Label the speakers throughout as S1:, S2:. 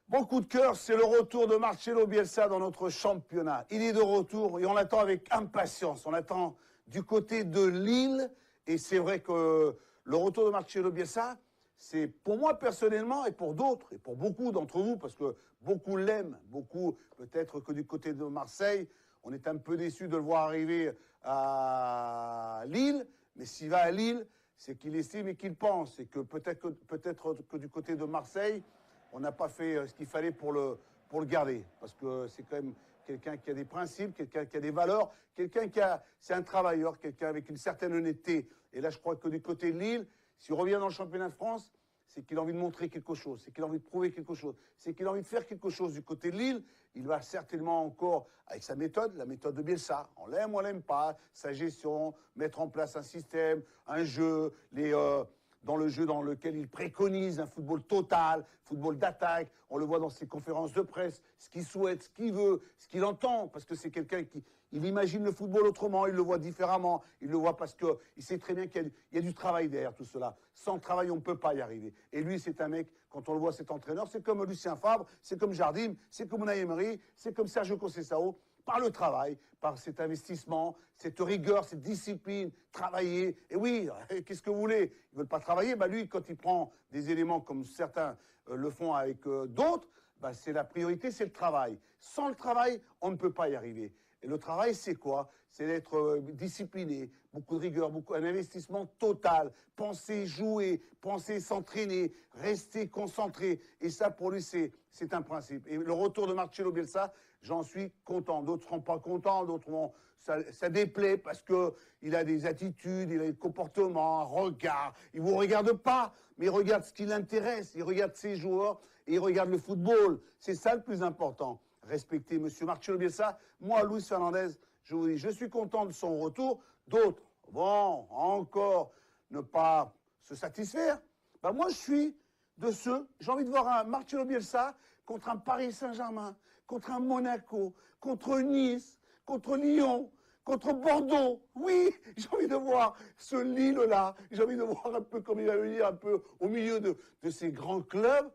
S1: Beaucoup de cœur, c'est le retour de Marcelo Bielsa dans notre championnat. Il est de retour et on l'attend avec impatience. On l'attend du côté de Lille. Et c'est vrai que le retour de Marcelo Bielsa, c'est pour moi personnellement et pour d'autres, et pour beaucoup d'entre vous, parce que beaucoup l'aiment, beaucoup peut-être que du côté de Marseille, on est un peu déçu de le voir arriver à Lille. Mais s'il va à Lille, c'est qu'il estime et qu'il pense. Et que peut-être que du côté de Marseille, on n'a pas fait ce qu'il fallait pour le garder. Parce que c'est quand même quelqu'un qui a des principes, quelqu'un qui a des valeurs, c'est un travailleur, quelqu'un avec une certaine honnêteté. Et là, je crois que du côté de Lille, s'il revient dans le championnat de France, c'est qu'il a envie de montrer quelque chose, c'est qu'il a envie de prouver quelque chose, c'est qu'il a envie de faire quelque chose du côté de Lille. Il va certainement encore, avec sa méthode, la méthode de Bielsa, on l'aime ou on l'aime pas, sa gestion, mettre en place un système, un jeu, dans le jeu dans lequel il préconise un football total, football d'attaque. On le voit dans ses conférences de presse, ce qu'il souhaite, ce qu'il veut, ce qu'il entend, parce que c'est quelqu'un qui il imagine le football autrement, il le voit différemment, il le voit parce qu'il sait très bien qu'il y a du travail derrière tout cela. Sans travail, on ne peut pas y arriver. Et lui, c'est un mec, quand on le voit, cet entraîneur, c'est comme Lucien Favre, c'est comme Jardim, c'est comme Unai Emery, c'est comme Sergio Conceição, par le travail, par cet investissement, cette rigueur, cette discipline, travailler. Et oui, qu'est-ce que vous voulez? Ils ne veulent pas travailler. Bah lui, quand il prend des éléments comme certains le font avec d'autres, bah c'est la priorité, c'est le travail. Sans le travail, on ne peut pas y arriver. Et le travail, c'est quoi? C'est d'être discipliné, beaucoup de rigueur, un investissement total, penser jouer, penser s'entraîner, rester concentré. Et ça, pour lui, c'est un principe. Et le retour de Marcelo Bielsa, j'en suis content. D'autres ne seront pas contents, d'autres vont... Ça déplaît parce qu'il a des attitudes, il a des comportements, un regard. Il ne vous regarde pas, mais il regarde ce qui l'intéresse, il regarde ses joueurs et il regarde le football. C'est ça le plus important. Respecter M. Marcelo Bielsa. Moi, Luis Fernandez, je vous dis, je suis content de son retour. D'autres vont encore ne pas se satisfaire. Ben moi, je suis de ceux, j'ai envie de voir un Marcelo Bielsa contre un Paris Saint-Germain, contre un Monaco, contre Nice, contre Lyon, contre Bordeaux. Oui, j'ai envie de voir ce Lille-là. J'ai envie de voir un peu comment il va venir, un peu au milieu de ces grands clubs,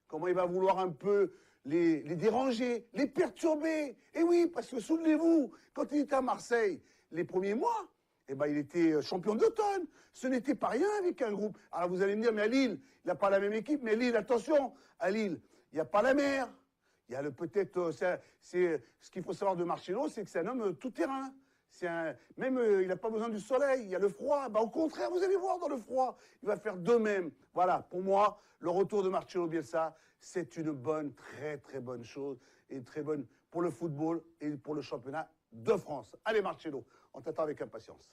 S1: comment il va vouloir un peu les déranger, les perturber. Et oui, parce que souvenez-vous, quand il était à Marseille, les premiers mois, eh ben, il était champion d'automne. Ce n'était pas rien avec un groupe. Alors vous allez me dire, mais à Lille, il n'a pas la même équipe. Mais Lille, attention, à Lille, il n'y a pas la mer. Il y a peut-être, ce qu'il faut savoir de Marcelo, c'est que c'est un homme tout-terrain. Même il n'a pas besoin du soleil, il y a le froid. Bah, au contraire, vous allez voir dans le froid, il va faire de même. Voilà, pour moi, le retour de Marcelo Bielsa, c'est une bonne, très très bonne chose et très bonne pour le football et pour le championnat de France. Allez Marcelo, on t'attend avec impatience.